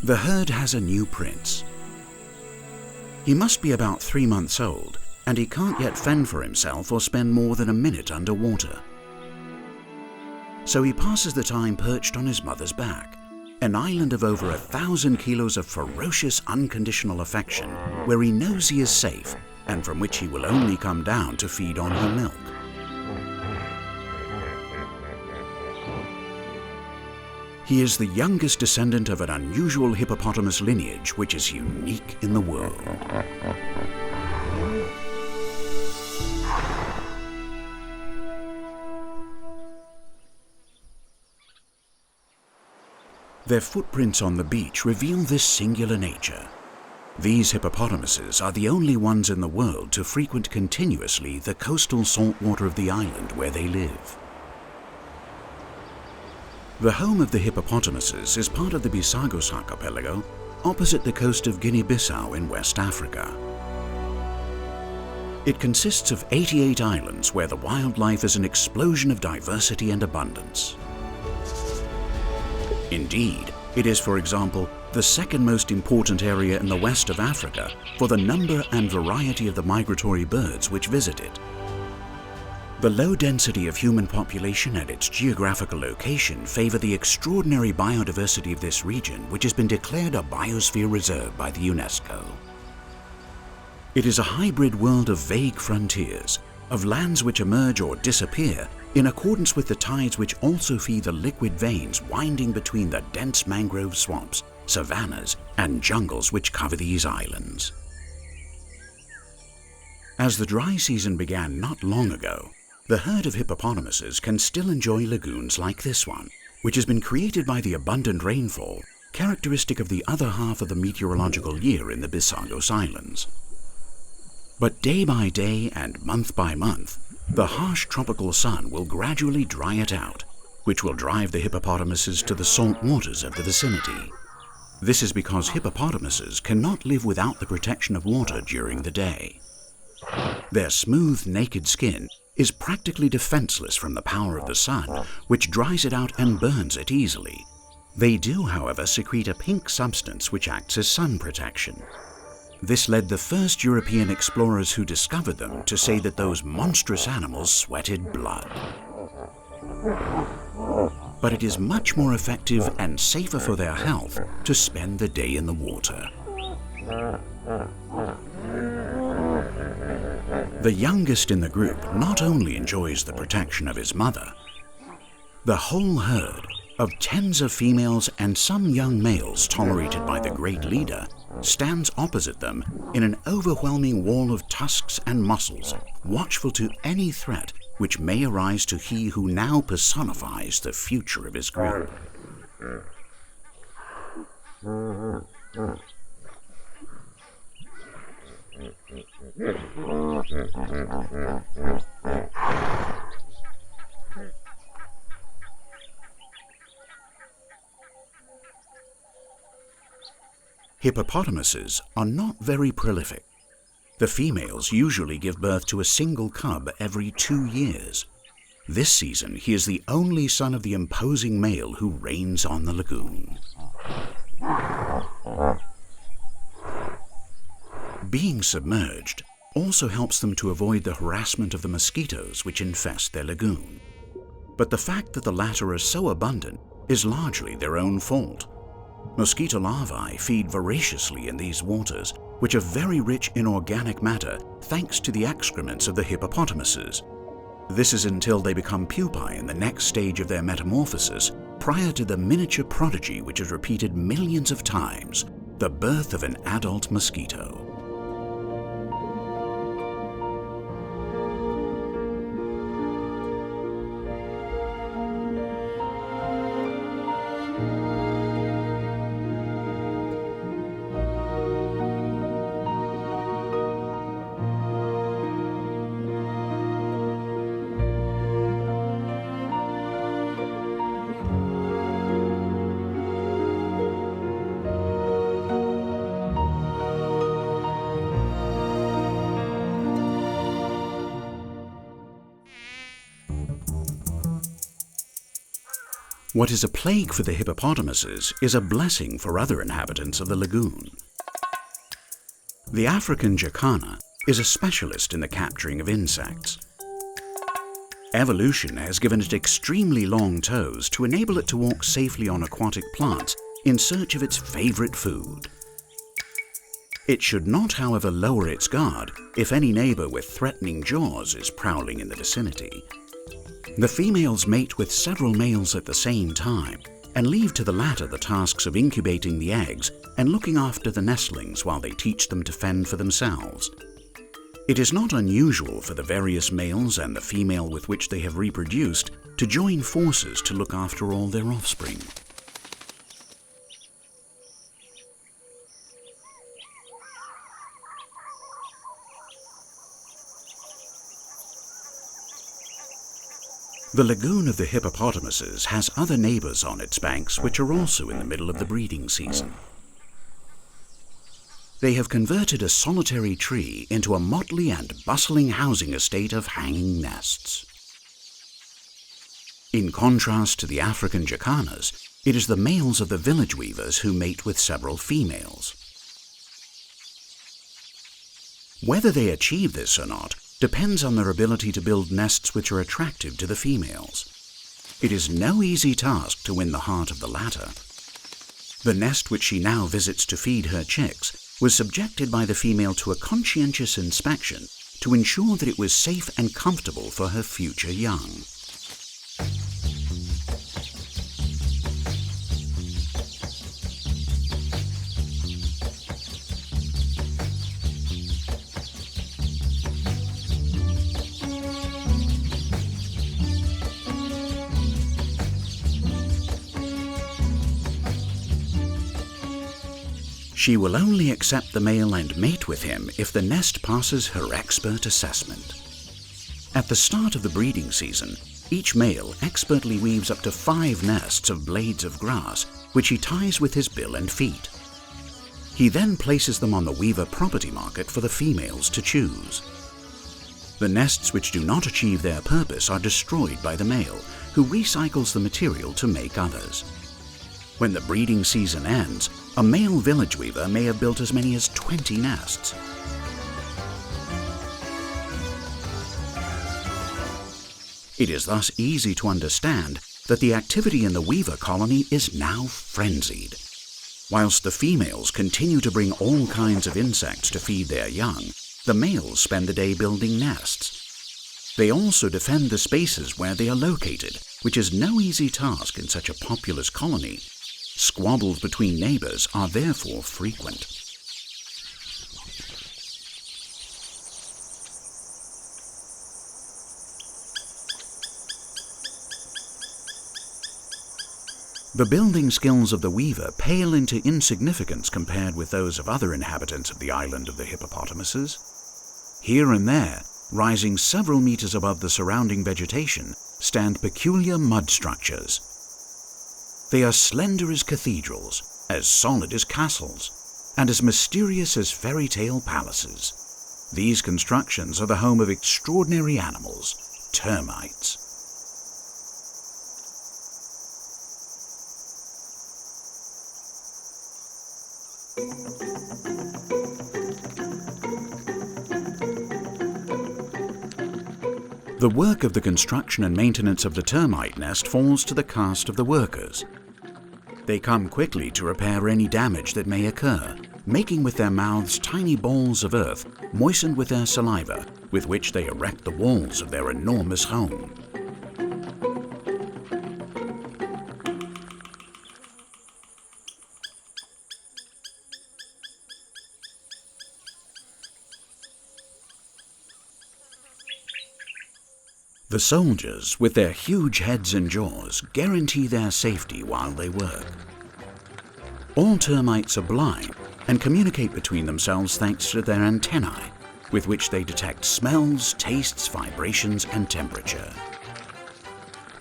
The herd has a new prince. He must be about 3 months old, and he can't yet fend for himself or spend more than a minute underwater. So he passes the time perched on his mother's back, an island of over 1,000 kilos of ferocious unconditional affection where he knows he is safe and from which he will only come down to feed on her milk. He is the youngest descendant of an unusual hippopotamus lineage which is unique in the world. Their footprints on the beach reveal this singular nature. These hippopotamuses are the only ones in the world to frequent continuously the coastal saltwater of the island where they live. The home of the hippopotamuses is part of the Bissagos archipelago, opposite the coast of Guinea-Bissau in West Africa. It consists of 88 islands where the wildlife is an explosion of diversity and abundance. Indeed, it is, for example, the second most important area in the west of Africa for the number and variety of the migratory birds which visit it. The low density of human population and its geographical location favor the extraordinary biodiversity of this region, which has been declared a biosphere reserve by the UNESCO. It is a hybrid world of vague frontiers, of lands which emerge or disappear in accordance with the tides which also feed the liquid veins winding between the dense mangrove swamps, savannas, and jungles which cover these islands. As the dry season began not long ago, the herd of hippopotamuses can still enjoy lagoons like this one, which has been created by the abundant rainfall, characteristic of the other half of the meteorological year in the Bissagos Islands. But day by day and month by month, the harsh tropical sun will gradually dry it out, which will drive the hippopotamuses to the salt waters of the vicinity. This is because hippopotamuses cannot live without the protection of water during the day. Their smooth, naked skin is practically defenseless from the power of the sun, which dries it out and burns it easily. They do, however, secrete a pink substance which acts as sun protection. This led the first European explorers who discovered them to say that those monstrous animals sweated blood. But it is much more effective and safer for their health to spend the day in the water. The youngest in the group not only enjoys the protection of his mother, the whole herd of tens of females and some young males tolerated by the great leader stands opposite them in an overwhelming wall of tusks and muscles, watchful to any threat which may arise to he who now personifies the future of his group. Hippopotamuses are not very prolific. The females usually give birth to a single cub every 2 years. This season, he is the only son of the imposing male who reigns on the lagoon. Being submerged also helps them to avoid the harassment of the mosquitoes which infest their lagoon. But the fact that the latter are so abundant is largely their own fault. Mosquito larvae feed voraciously in these waters, which are very rich in organic matter thanks to the excrements of the hippopotamuses. This is until they become pupae in the next stage of their metamorphosis, prior to the miniature prodigy which is repeated millions of times, the birth of an adult mosquito. What is a plague for the hippopotamuses is a blessing for other inhabitants of the lagoon. The African jacana is a specialist in the capturing of insects. Evolution has given it extremely long toes to enable it to walk safely on aquatic plants in search of its favorite food. It should not, however, lower its guard if any neighbor with threatening jaws is prowling in the vicinity. The females mate with several males at the same time and leave to the latter the tasks of incubating the eggs and looking after the nestlings while they teach them to fend for themselves. It is not unusual for the various males and the female with which they have reproduced to join forces to look after all their offspring. The lagoon of the hippopotamuses has other neighbors on its banks which are also in the middle of the breeding season. They have converted a solitary tree into a motley and bustling housing estate of hanging nests. In contrast to the African jacanas, it is the males of the village weavers who mate with several females. Whether they achieve this or not depends on their ability to build nests which are attractive to the females. It is no easy task to win the heart of the latter. The nest which she now visits to feed her chicks was subjected by the female to a conscientious inspection to ensure that it was safe and comfortable for her future young. She will only accept the male and mate with him if the nest passes her expert assessment. At the start of the breeding season, each male expertly weaves up to 5 nests of blades of grass, which he ties with his bill and feet. He then places them on the weaver property market for the females to choose. The nests which do not achieve their purpose are destroyed by the male, who recycles the material to make others. When the breeding season ends, a male village weaver may have built as many as 20 nests. It is thus easy to understand that the activity in the weaver colony is now frenzied. Whilst the females continue to bring all kinds of insects to feed their young, the males spend the day building nests. They also defend the spaces where they are located, which is no easy task in such a populous colony. Squabbles between neighbors are therefore frequent. The building skills of the weaver pale into insignificance compared with those of other inhabitants of the island of the hippopotamuses. Here and there, rising several meters above the surrounding vegetation, stand peculiar mud structures. They are slender as cathedrals, as solid as castles, and as mysterious as fairy tale palaces. These constructions are the home of extraordinary animals, termites. The work of the construction and maintenance of the termite nest falls to the caste of the workers. They come quickly to repair any damage that may occur, making with their mouths tiny balls of earth moistened with their saliva, with which they erect the walls of their enormous home. The soldiers, with their huge heads and jaws, guarantee their safety while they work. All termites are blind and communicate between themselves thanks to their antennae, with which they detect smells, tastes, vibrations, and temperature.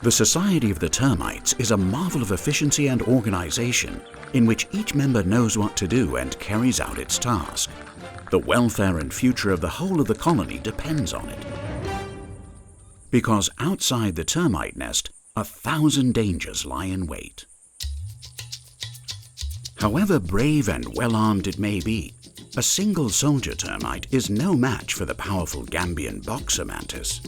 The society of the termites is a marvel of efficiency and organization, in which each member knows what to do and carries out its task. The welfare and future of the whole of the colony depends on it. Because outside the termite nest, 1,000 dangers lie in wait. However brave and well-armed it may be, a single soldier termite is no match for the powerful Gambian boxer mantis.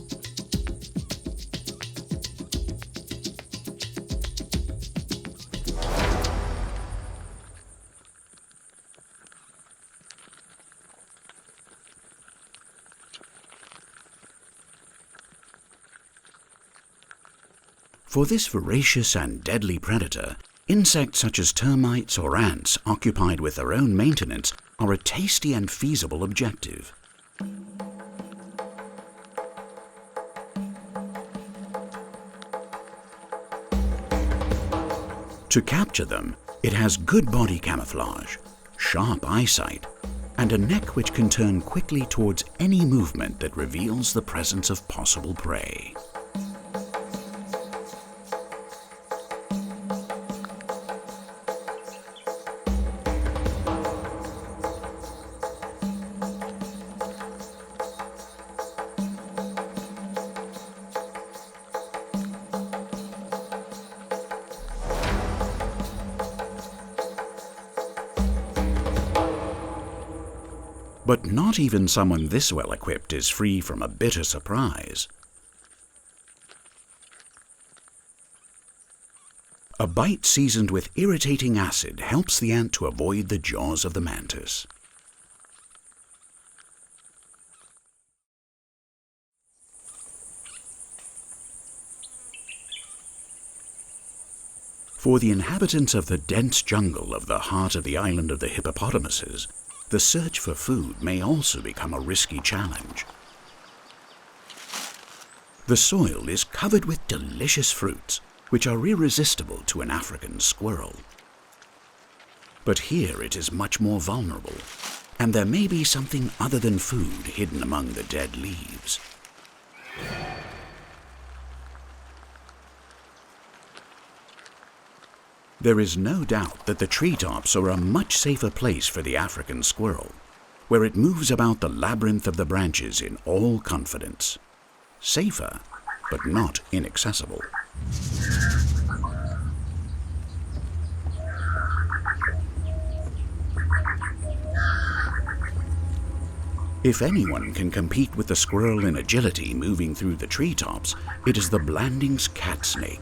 For this voracious and deadly predator, insects such as termites or ants occupied with their own maintenance are a tasty and feasible objective. To capture them, it has good body camouflage, sharp eyesight, and a neck which can turn quickly towards any movement that reveals the presence of possible prey. But not even someone this well equipped is free from a bitter surprise. A bite seasoned with irritating acid helps the ant to avoid the jaws of the mantis. For the inhabitants of the dense jungle of the heart of the island of the hippopotamuses, the search for food may also become a risky challenge. The soil is covered with delicious fruits, which are irresistible to an African squirrel. But here it is much more vulnerable, and there may be something other than food hidden among the dead leaves. There is no doubt that the treetops are a much safer place for the African squirrel, where it moves about the labyrinth of the branches in all confidence. Safer, but not inaccessible. If anyone can compete with the squirrel in agility moving through the treetops, it is the Blanding's cat snake.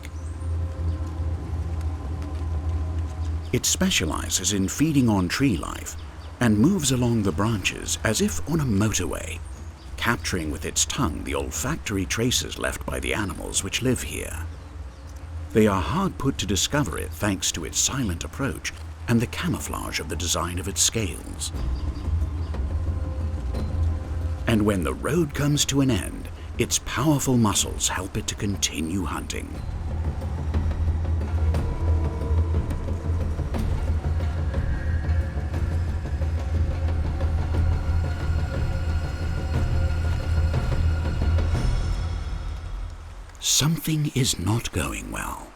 It specializes in feeding on tree life and moves along the branches as if on a motorway, capturing with its tongue the olfactory traces left by the animals which live here. They are hard put to discover it thanks to its silent approach and the camouflage of the design of its scales. And when the road comes to an end, its powerful muscles help it to continue hunting. Something is not going well.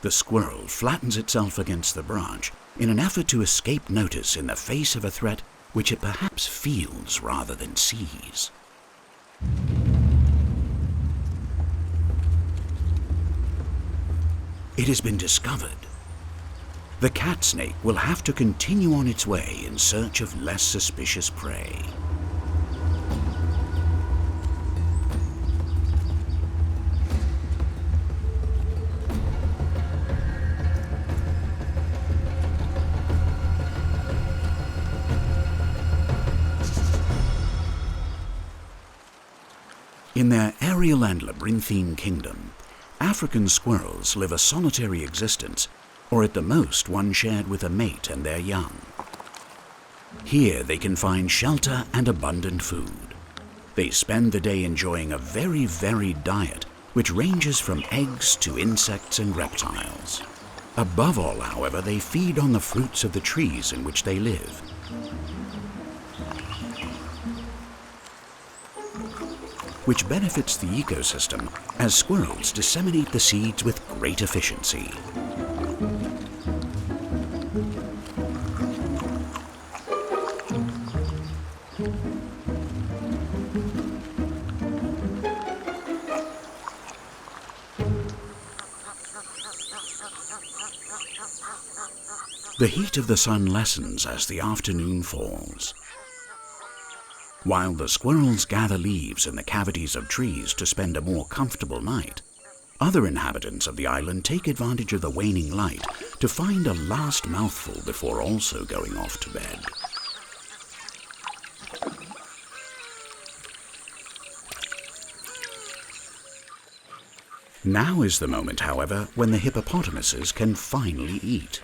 The squirrel flattens itself against the branch in an effort to escape notice in the face of a threat which it perhaps feels rather than sees. It has been discovered. The cat snake will have to continue on its way in search of less suspicious prey. In their aerial and labyrinthine kingdom, African squirrels live a solitary existence, or at the most one shared with a mate and their young. Here they can find shelter and abundant food. They spend the day enjoying a very varied diet, which ranges from eggs to insects and reptiles. Above all, however, they feed on the fruits of the trees in which they live. Which benefits the ecosystem as squirrels disseminate the seeds with great efficiency. The heat of the sun lessens as the afternoon falls. While the squirrels gather leaves in the cavities of trees to spend a more comfortable night, other inhabitants of the island take advantage of the waning light to find a last mouthful before also going off to bed. Now is the moment, however, when the hippopotamuses can finally eat.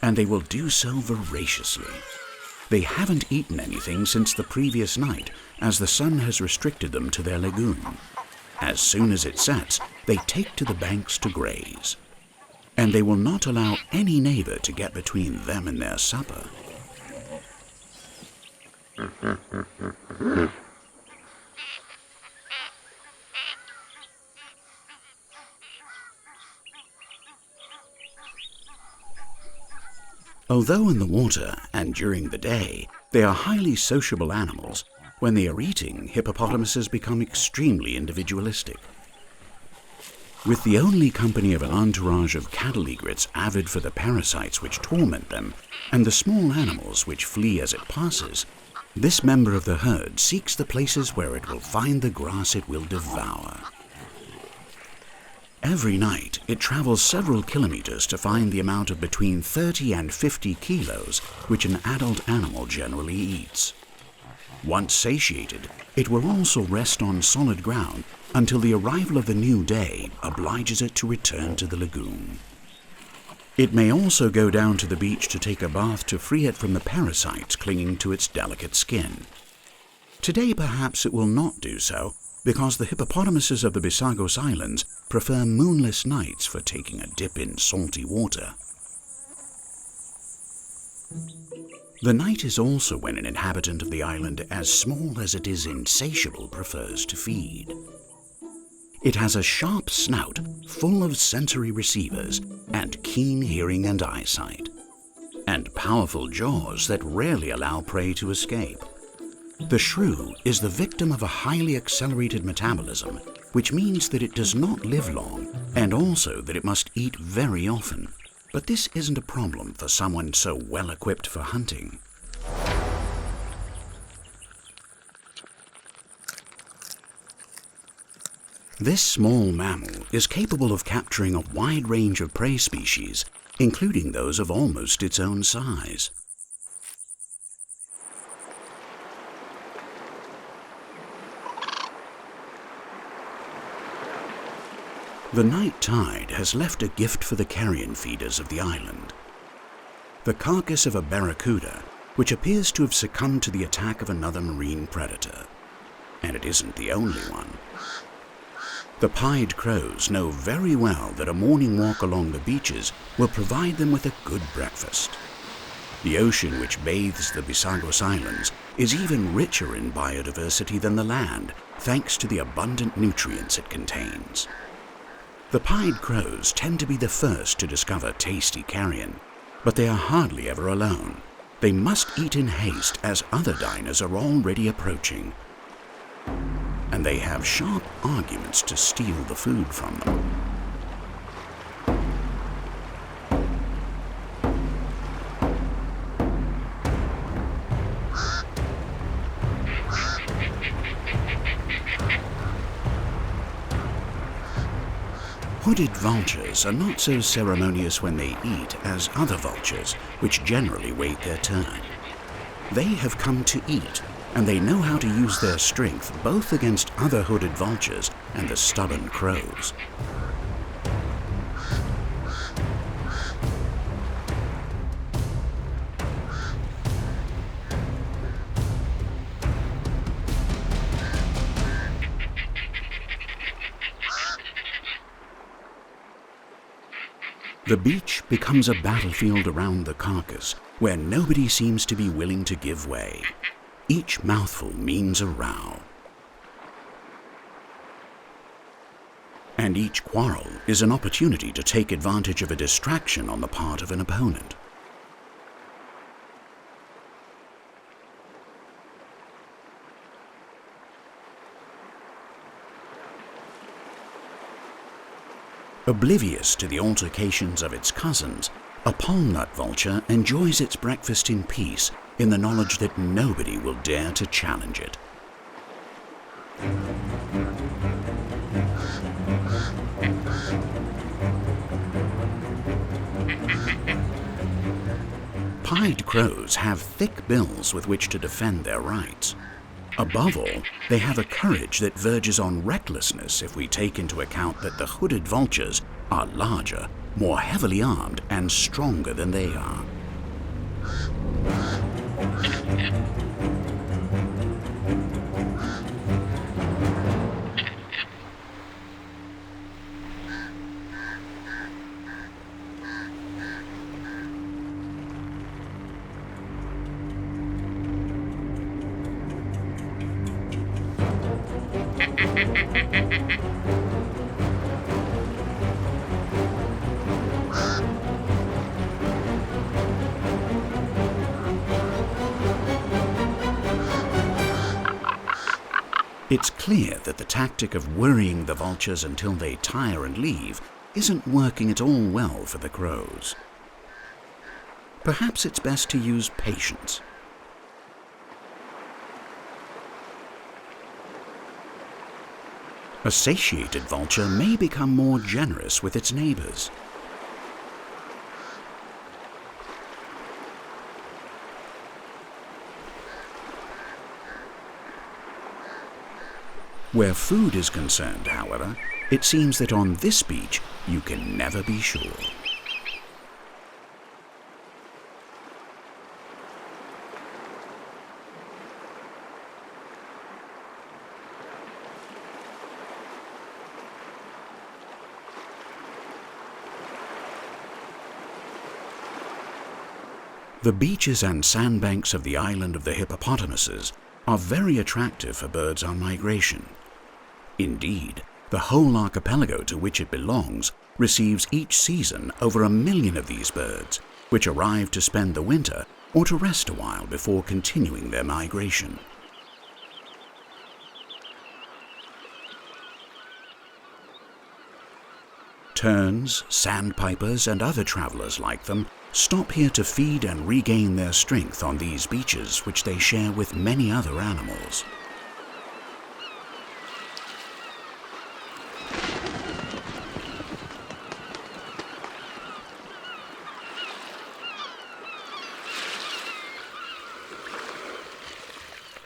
And they will do so voraciously. They haven't eaten anything since the previous night, as the sun has restricted them to their lagoon. As soon as it sets, they take to the banks to graze. And they will not allow any neighbor to get between them and their supper. Although in the water and during the day they are highly sociable animals, when they are eating, hippopotamuses become extremely individualistic. With the only company of an entourage of cattle egrets avid for the parasites which torment them, and the small animals which flee as it passes, this member of the herd seeks the places where it will find the grass it will devour. Every night, it travels several kilometers to find the amount of between 30 and 50 kilos which an adult animal generally eats. Once satiated, it will also rest on solid ground until the arrival of the new day obliges it to return to the lagoon. It may also go down to the beach to take a bath to free it from the parasites clinging to its delicate skin. Today, perhaps it will not do so, because the hippopotamuses of the Bissagos Islands prefer moonless nights for taking a dip in salty water. The night is also when an inhabitant of the island as small as it is insatiable prefers to feed. It has a sharp snout full of sensory receivers and keen hearing and eyesight, and powerful jaws that rarely allow prey to escape. The shrew is the victim of a highly accelerated metabolism, which means that it does not live long, and also that it must eat very often. But this isn't a problem for someone so well equipped for hunting. This small mammal is capable of capturing a wide range of prey species, including those of almost its own size. The night tide has left a gift for the carrion feeders of the island. The carcass of a barracuda, which appears to have succumbed to the attack of another marine predator. And it isn't the only one. The pied crows know very well that a morning walk along the beaches will provide them with a good breakfast. The ocean which bathes the Bissagos Islands is even richer in biodiversity than the land, thanks to the abundant nutrients it contains. The pied crows tend to be the first to discover tasty carrion, but they are hardly ever alone. They must eat in haste as other diners are already approaching, and they have sharp arguments to steal the food from them. Hooded vultures are not so ceremonious when they eat as other vultures, which generally wait their turn. They have come to eat, and they know how to use their strength both against other hooded vultures and the stubborn crows. The beach becomes a battlefield around the carcass, where nobody seems to be willing to give way. Each mouthful means a row. And each quarrel is an opportunity to take advantage of a distraction on the part of an opponent. Oblivious to the altercations of its cousins, a palm-nut vulture enjoys its breakfast in peace in the knowledge that nobody will dare to challenge it. Pied crows have thick bills with which to defend their rights. Above all, they have a courage that verges on recklessness if we take into account that the hooded vultures are larger, more heavily armed, and stronger than they are. It's clear that the tactic of worrying the vultures until they tire and leave isn't working at all well for the crows. Perhaps it's best to use patience. A satiated vulture may become more generous with its neighbors. Where food is concerned, however, it seems that on this beach you can never be sure. The beaches and sandbanks of the island of the hippopotamuses are very attractive for birds on migration. Indeed, the whole archipelago to which it belongs receives each season over 1 million of these birds, which arrive to spend the winter or to rest a while before continuing their migration. Terns, sandpipers, and other travelers like them stop here to feed and regain their strength on these beaches, which they share with many other animals.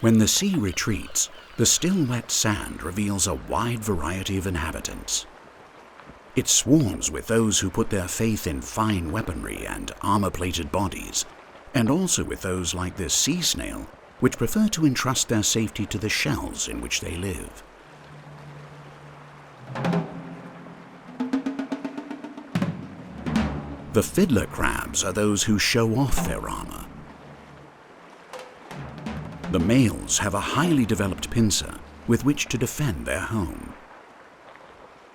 When the sea retreats, the still wet sand reveals a wide variety of inhabitants. It swarms with those who put their faith in fine weaponry and armor-plated bodies, and also with those like this sea snail, which prefer to entrust their safety to the shells in which they live. The fiddler crabs are those who show off their armor. The males have a highly developed pincer with which to defend their home.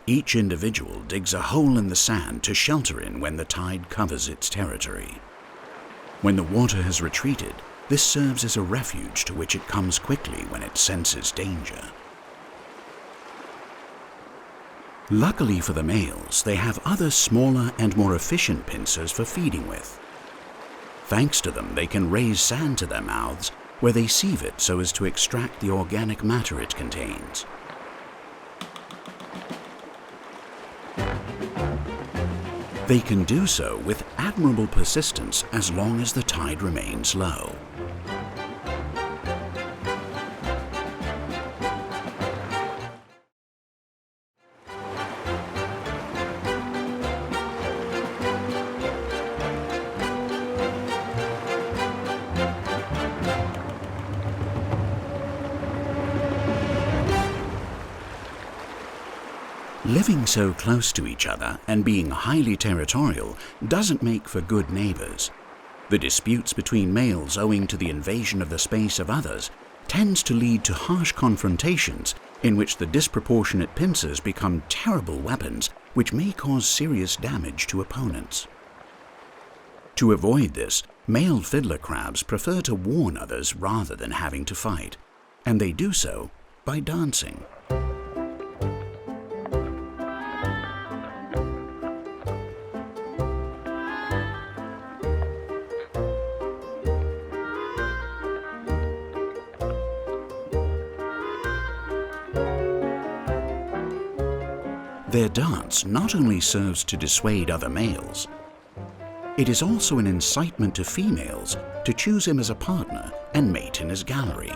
Each individual digs a hole in the sand to shelter in when the tide covers its territory. When the water has retreated, this serves as a refuge to which it comes quickly when it senses danger. Luckily for the males, they have other smaller and more efficient pincers for feeding with. Thanks to them, they can raise sand to their mouths where they sieve it so as to extract the organic matter it contains. They can do so with admirable persistence as long as the tide remains low. Living so close to each other and being highly territorial doesn't make for good neighbors. The disputes between males owing to the invasion of the space of others tends to lead to harsh confrontations in which the disproportionate pincers become terrible weapons which may cause serious damage to opponents. To avoid this, male fiddler crabs prefer to warn others rather than having to fight, and they do so by dancing. Their dance not only serves to dissuade other males, it is also an incitement to females to choose him as a partner and mate in his gallery.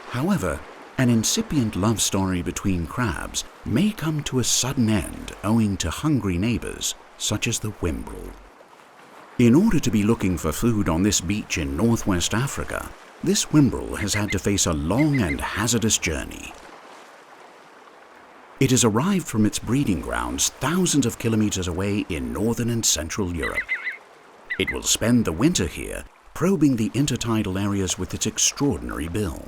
However, an incipient love story between crabs may come to a sudden end owing to hungry neighbors such as the whimbrel. In order to be looking for food on this beach in northwest Africa, this whimbrel has had to face a long and hazardous journey. It has arrived from its breeding grounds thousands of kilometers away in northern and central Europe. It will spend the winter here, probing the intertidal areas with its extraordinary bill.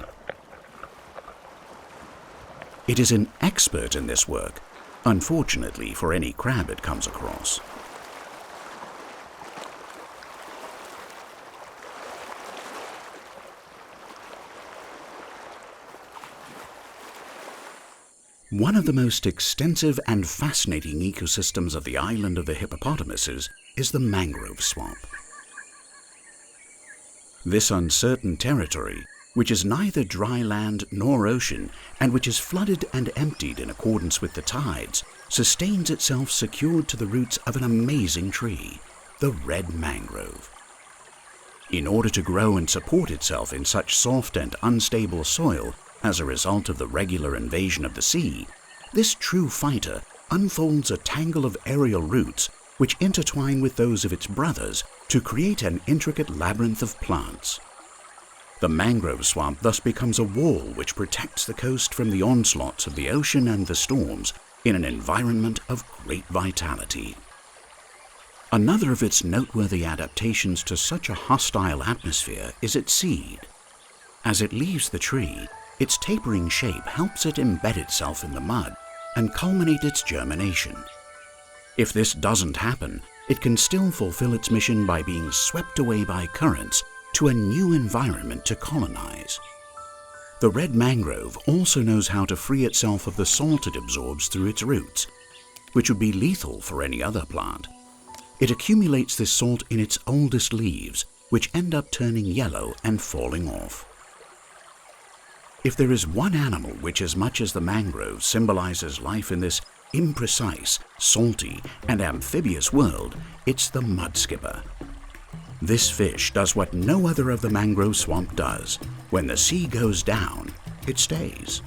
It is an expert in this work, unfortunately for any crab it comes across. One of the most extensive and fascinating ecosystems of the island of the hippopotamuses is the mangrove swamp. This uncertain territory, which is neither dry land nor ocean, and which is flooded and emptied in accordance with the tides, sustains itself secured to the roots of an amazing tree, the red mangrove. In order to grow and support itself in such soft and unstable soil, as a result of the regular invasion of the sea, this true fighter unfolds a tangle of aerial roots which intertwine with those of its brothers to create an intricate labyrinth of plants. The mangrove swamp thus becomes a wall which protects the coast from the onslaughts of the ocean and the storms in an environment of great vitality. Another of its noteworthy adaptations to such a hostile atmosphere is its seed. As it leaves the tree, its tapering shape helps it embed itself in the mud and culminate its germination. If this doesn't happen, it can still fulfill its mission by being swept away by currents to a new environment to colonize. The red mangrove also knows how to free itself of the salt it absorbs through its roots, which would be lethal for any other plant. It accumulates this salt in its oldest leaves, which end up turning yellow and falling off. If there is one animal which, as much as the mangrove, symbolizes life in this imprecise, salty, and amphibious world, it's the mudskipper. This fish does what no other of the mangrove swamp does. When the sea goes down, it stays.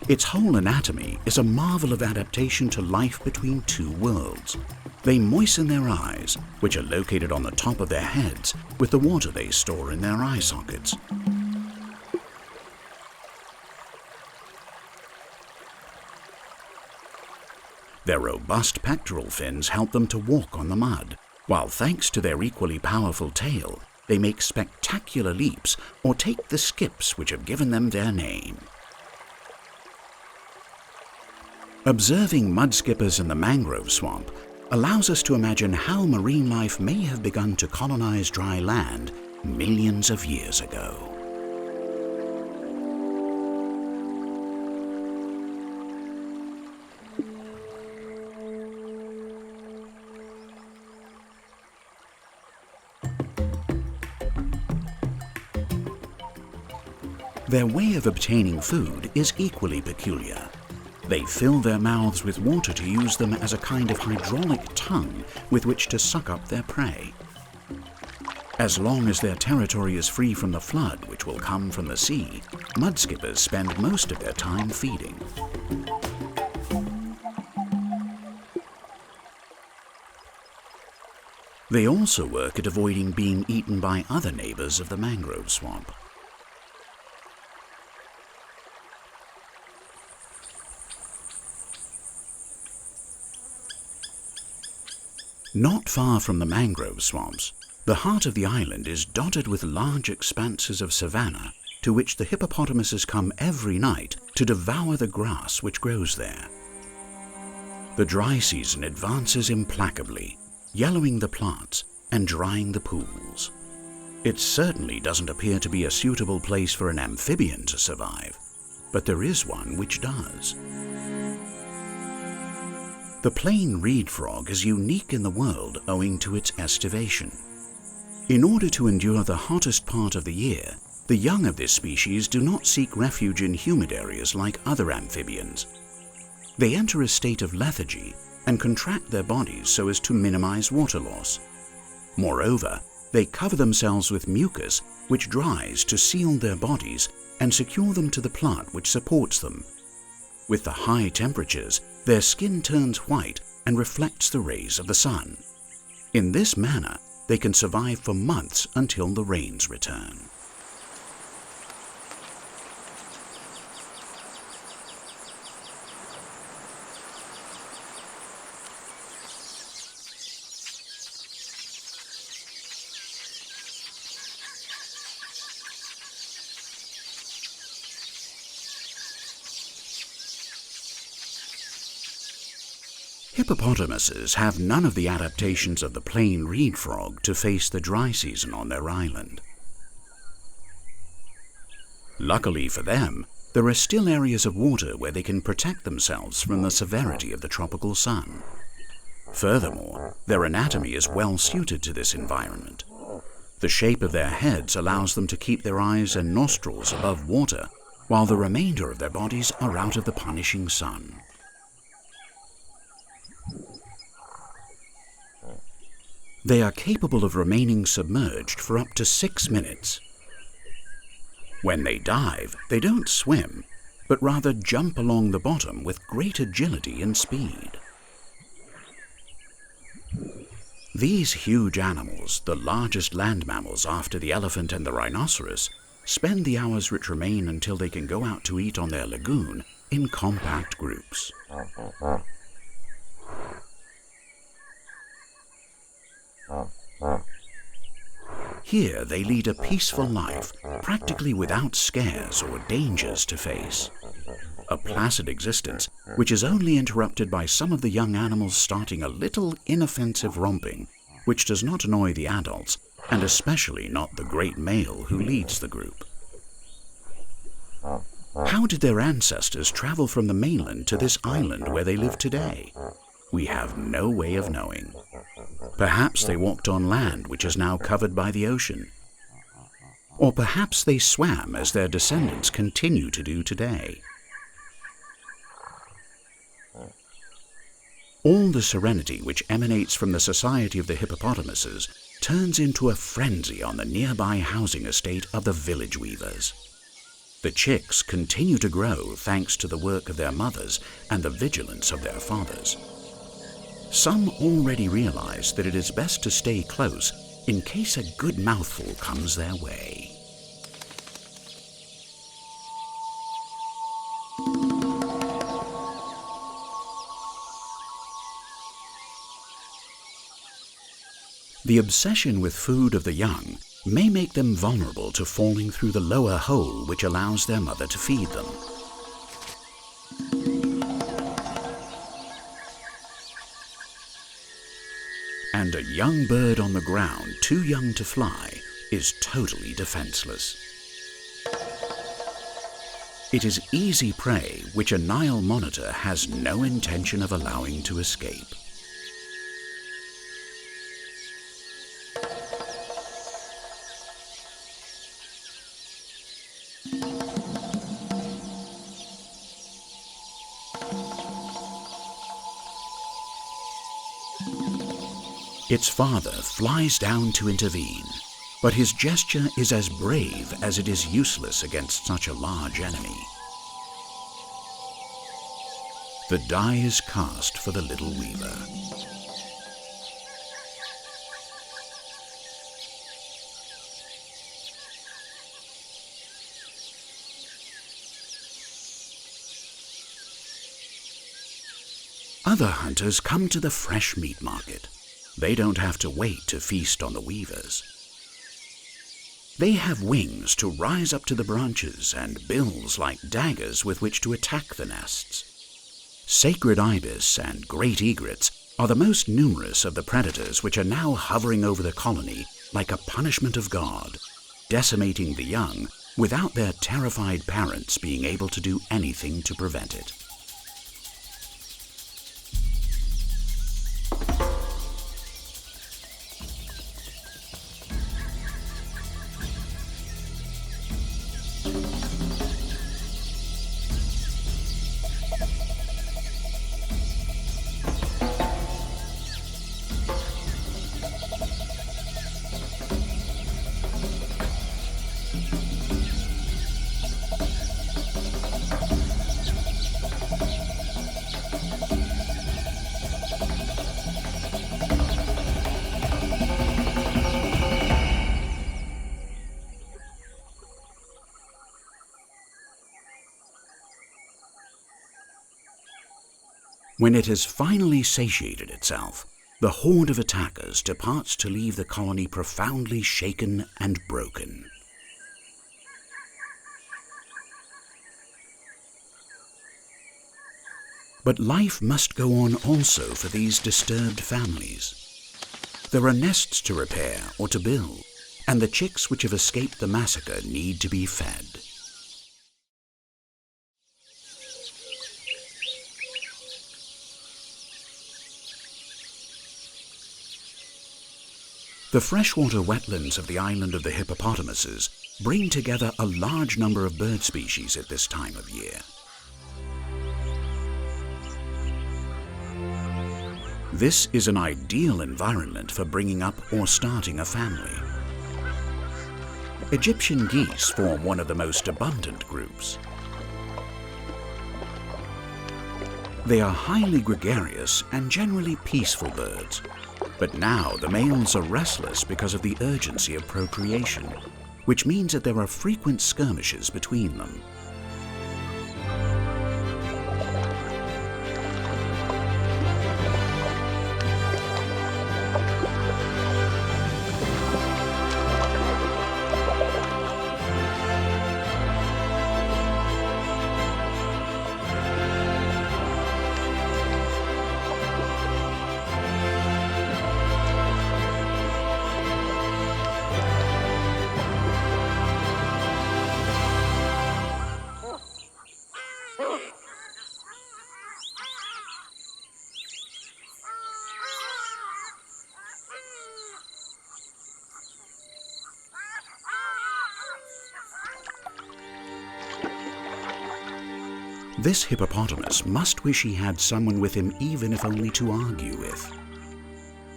Its whole anatomy is a marvel of adaptation to life between two worlds. They moisten their eyes, which are located on the top of their heads, with the water they store in their eye sockets. Their robust pectoral fins help them to walk on the mud, while thanks to their equally powerful tail, they make spectacular leaps or take the skips which have given them their name. Observing mudskippers in the mangrove swamp allows us to imagine how marine life may have begun to colonize dry land millions of years ago. Their way of obtaining food is equally peculiar. They fill their mouths with water to use them as a kind of hydraulic tongue with which to suck up their prey. As long as their territory is free from the flood which will come from the sea, mudskippers spend most of their time feeding. They also work at avoiding being eaten by other neighbors of the mangrove swamp. Not far from the mangrove swamps, the heart of the island is dotted with large expanses of savanna to which the hippopotamuses come every night to devour the grass which grows there. The dry season advances implacably, yellowing the plants and drying the pools. It certainly doesn't appear to be a suitable place for an amphibian to survive, but there is one which does. The plain reed frog is unique in the world owing to its estivation. In order to endure the hottest part of the year, The young of this species do not seek refuge in humid areas like other amphibians. They enter a state of lethargy and contract their bodies so as to minimize water loss. Moreover, they cover themselves with mucus which dries to seal their bodies and secure them to the plant which supports them. With the high temperatures, their skin turns white and reflects the rays of the sun. In this manner, they can survive for months until the rains return. Hippopotamuses have none of the adaptations of the plain reed frog to face the dry season on their island. Luckily for them, there are still areas of water where they can protect themselves from the severity of the tropical sun. Furthermore, their anatomy is well suited to this environment. The shape of their heads allows them to keep their eyes and nostrils above water, while the remainder of their bodies are out of the punishing sun. They are capable of remaining submerged for up to 6 minutes. When they dive, they don't swim, but rather jump along the bottom with great agility and speed. These huge animals, the largest land mammals after the elephant and the rhinoceros, spend the hours which remain until they can go out to eat on their lagoon in compact groups. Here they lead a peaceful life, practically without scares or dangers to face. A placid existence which is only interrupted by some of the young animals starting a little inoffensive romping, which does not annoy the adults, and especially not the great male who leads the group. How did their ancestors travel from the mainland to this island where they live today? We have no way of knowing. Perhaps they walked on land which is now covered by the ocean. Or perhaps they swam as their descendants continue to do today. All the serenity which emanates from the society of the hippopotamuses turns into a frenzy on the nearby housing estate of the village weavers. The chicks continue to grow thanks to the work of their mothers and the vigilance of their fathers. Some already realize that it is best to stay close in case a good mouthful comes their way. The obsession with food of the young may make them vulnerable to falling through the lower hole which allows their mother to feed them. And a young bird on the ground, too young to fly, is totally defenseless. It is easy prey which a Nile monitor has no intention of allowing to escape. Its father flies down to intervene, but his gesture is as brave as it is useless against such a large enemy. The die is cast for the little weaver. Other hunters come to the fresh meat market. They don't have to wait to feast on the weavers. They have wings to rise up to the branches and bills like daggers with which to attack the nests. Sacred ibis and great egrets are the most numerous of the predators which are now hovering over the colony like a punishment of God, decimating the young without their terrified parents being able to do anything to prevent it. When it has finally satiated itself, the horde of attackers departs to leave the colony profoundly shaken and broken. But life must go on also for these disturbed families. There are nests to repair or to build, and the chicks which have escaped the massacre need to be fed. The freshwater wetlands of the island of the hippopotamuses bring together a large number of bird species at this time of year. This is an ideal environment for bringing up or starting a family. Egyptian geese form one of the most abundant groups. They are highly gregarious and generally peaceful birds, but now the males are restless because of the urgency of procreation, which means that there are frequent skirmishes between them. This hippopotamus must wish he had someone with him, even if only to argue with.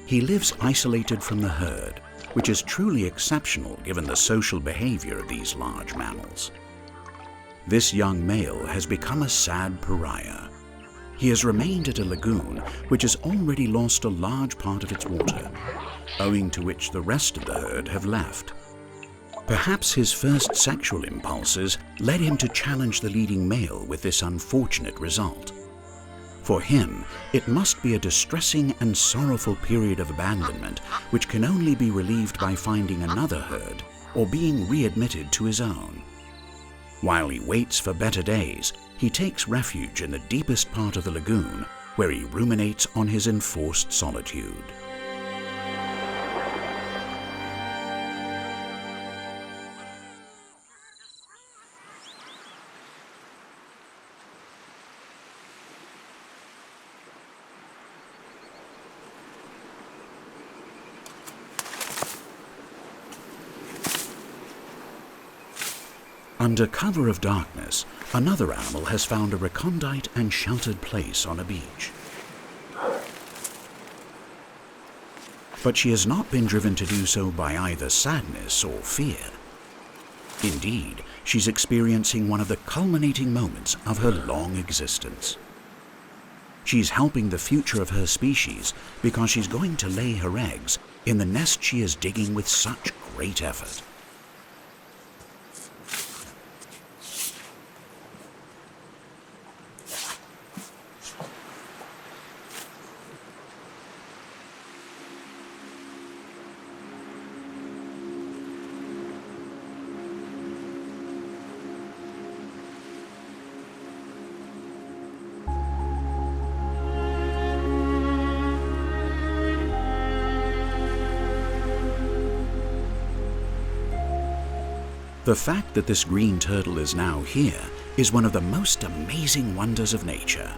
He lives isolated from the herd, which is truly exceptional given the social behavior of these large mammals. This young male has become a sad pariah. He has remained at a lagoon which has already lost a large part of its water, owing to which the rest of the herd have left. Perhaps his first sexual impulses led him to challenge the leading male with this unfortunate result. For him, it must be a distressing and sorrowful period of abandonment which can only be relieved by finding another herd or being readmitted to his own. While he waits for better days, he takes refuge in the deepest part of the lagoon where he ruminates on his enforced solitude. Under cover of darkness, another animal has found a recondite and sheltered place on a beach. But she has not been driven to do so by either sadness or fear. Indeed, she's experiencing one of the culminating moments of her long existence. She's helping the future of her species because she's going to lay her eggs in the nest she is digging with such great effort. The fact that this green turtle is now here is one of the most amazing wonders of nature.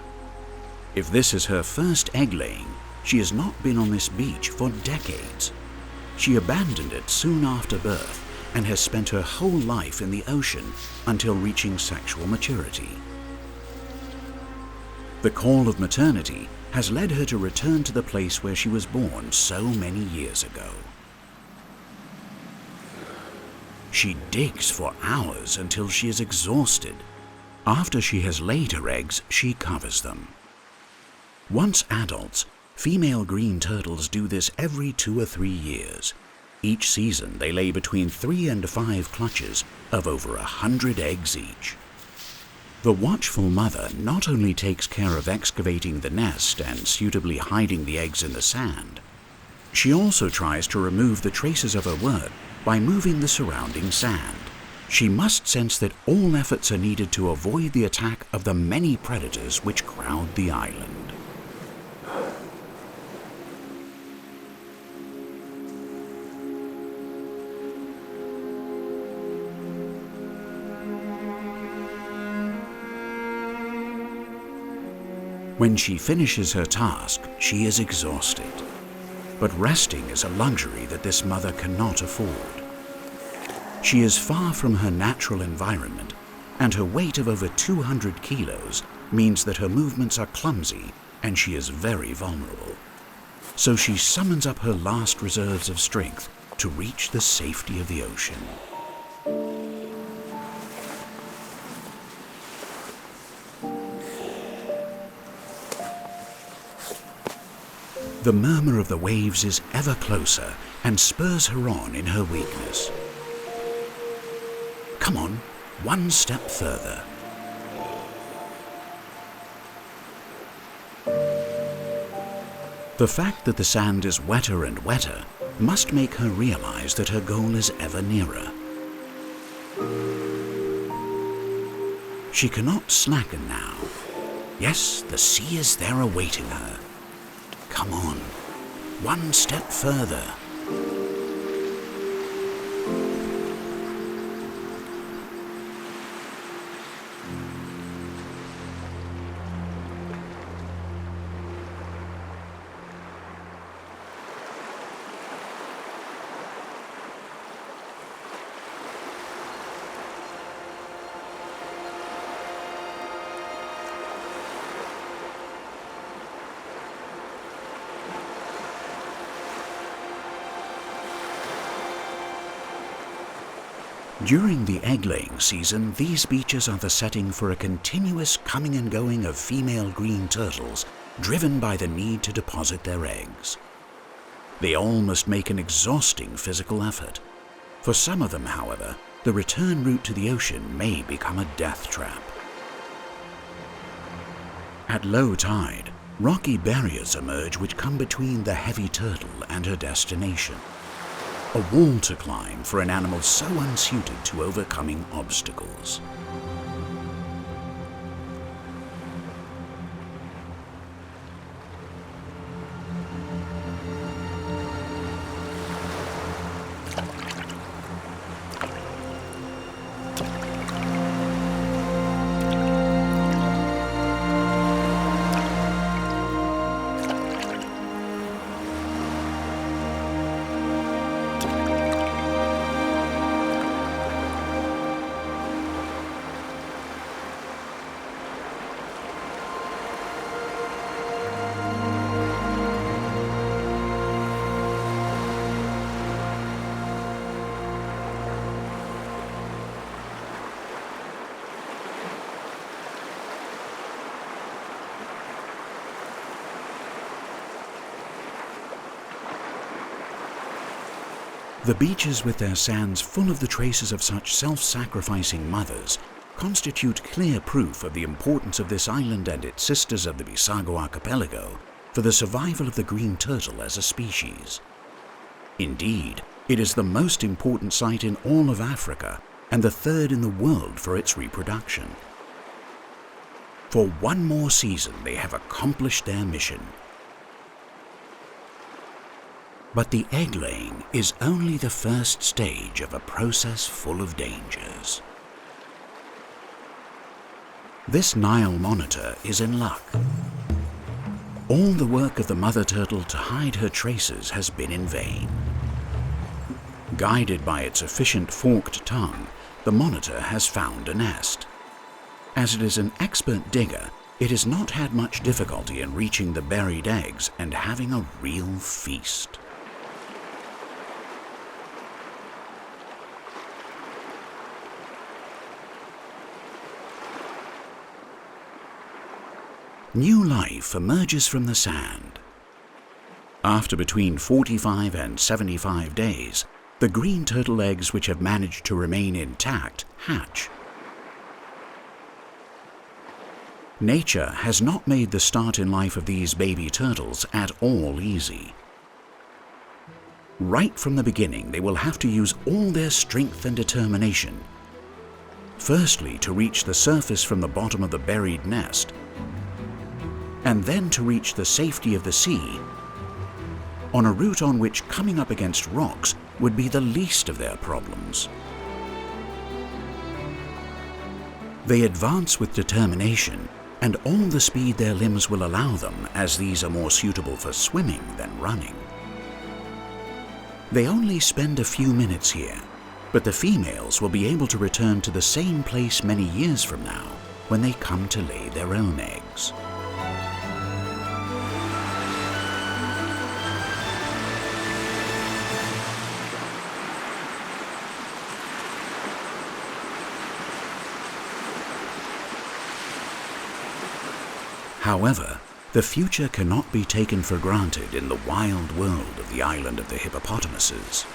If this is her first egg laying, she has not been on this beach for decades. She abandoned it soon after birth and has spent her whole life in the ocean until reaching sexual maturity. The call of maternity has led her to return to the place where she was born so many years ago. She digs for hours until she is exhausted. After she has laid her eggs, she covers them. Once adults, female green turtles do this every 2 or 3 years. Each season, they lay between 3 and 5 clutches of over 100 eggs each. The watchful mother not only takes care of excavating the nest and suitably hiding the eggs in the sand, she also tries to remove the traces of her work by moving the surrounding sand. She must sense that all efforts are needed to avoid the attack of the many predators which crowd the island. When she finishes her task, she is exhausted. But resting is a luxury that this mother cannot afford. She is far from her natural environment, and her weight of over 200 kilos means that her movements are clumsy and she is very vulnerable. So she summons up her last reserves of strength to reach the safety of the ocean. The murmur of the waves is ever closer and spurs her on in her weakness. Come on, one step further. The fact that the sand is wetter and wetter must make her realize that her goal is ever nearer. She cannot slacken now. Yes, the sea is there awaiting her. Come on, one step further. During the egg-laying season, these beaches are the setting for a continuous coming and going of female green turtles, driven by the need to deposit their eggs. They all must make an exhausting physical effort. For some of them, however, the return route to the ocean may become a death trap. At low tide, rocky barriers emerge which come between the heavy turtle and her destination. A wall to climb for an animal so unsuited to overcoming obstacles. The beaches with their sands full of the traces of such self-sacrificing mothers constitute clear proof of the importance of this island and its sisters of the Bissagos archipelago for the survival of the green turtle as a species. Indeed, it is the most important site in all of Africa and the third in the world for its reproduction. For one more season, they have accomplished their mission. But the egg-laying is only the first stage of a process full of dangers. This Nile monitor is in luck. All the work of the mother turtle to hide her traces has been in vain. Guided by its efficient forked tongue, the monitor has found a nest. As it is an expert digger, it has not had much difficulty in reaching the buried eggs and having a real feast. New life emerges from the sand. After between 45 and 75 days, the green turtle eggs which have managed to remain intact hatch. Nature has not made the start in life of these baby turtles at all easy. Right from the beginning, they will have to use all their strength and determination. Firstly, to reach the surface from the bottom of the buried nest, and then to reach the safety of the sea, on a route on which coming up against rocks would be the least of their problems. They advance with determination and all the speed their limbs will allow them, as these are more suitable for swimming than running. They only spend a few minutes here, but the females will be able to return to the same place many years from now when they come to lay their own eggs. However, the future cannot be taken for granted in the wild world of the island of the hippopotamuses.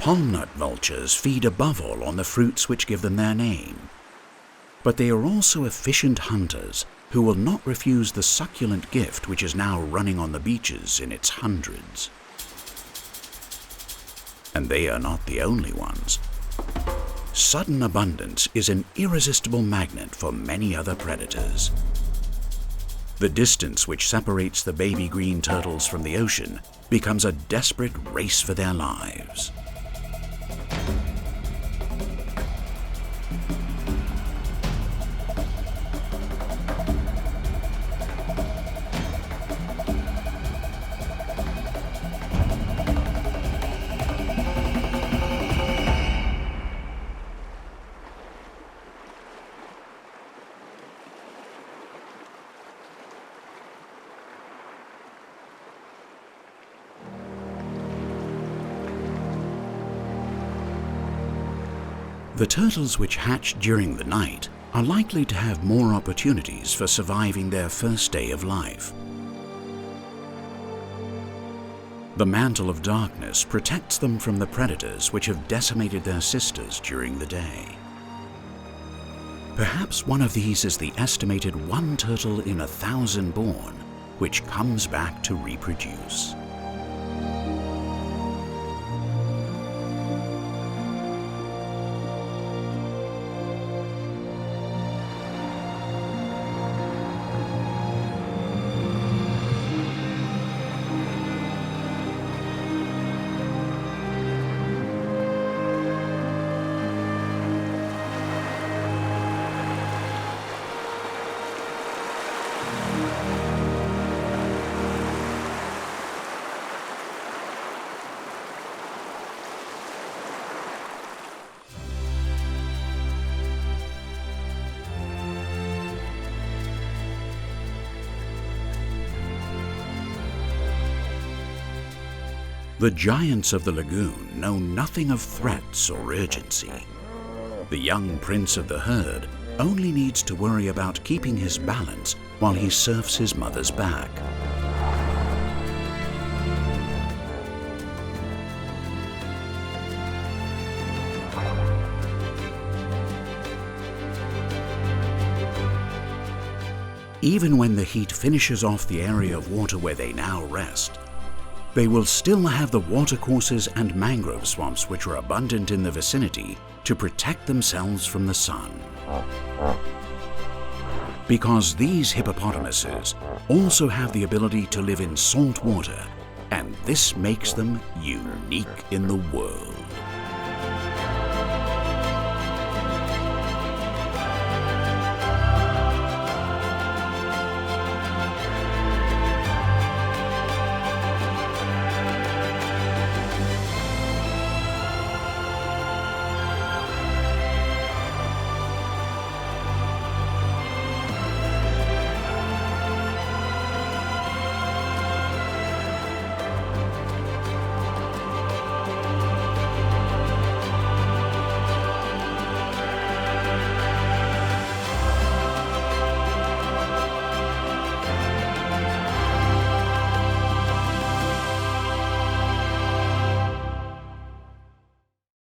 Palm nut vultures feed above all on the fruits which give them their name. But they are also efficient hunters who will not refuse the succulent gift which is now running on the beaches in its hundreds. And they are not the only ones. Sudden abundance is an irresistible magnet for many other predators. The distance which separates the baby green turtles from the ocean becomes a desperate race for their lives. The turtles which hatch during the night are likely to have more opportunities for surviving their first day of life. The mantle of darkness protects them from the predators which have decimated their sisters during the day. Perhaps one of these is the estimated 1 turtle in 1,000 born, which comes back to reproduce. The giants of the lagoon know nothing of threats or urgency. The young prince of the herd only needs to worry about keeping his balance while he surfs his mother's back. Even when the heat finishes off the area of water where they now rest, they will still have the watercourses and mangrove swamps which are abundant in the vicinity to protect themselves from the sun. Because these hippopotamuses also have the ability to live in salt water, and this makes them unique in the world.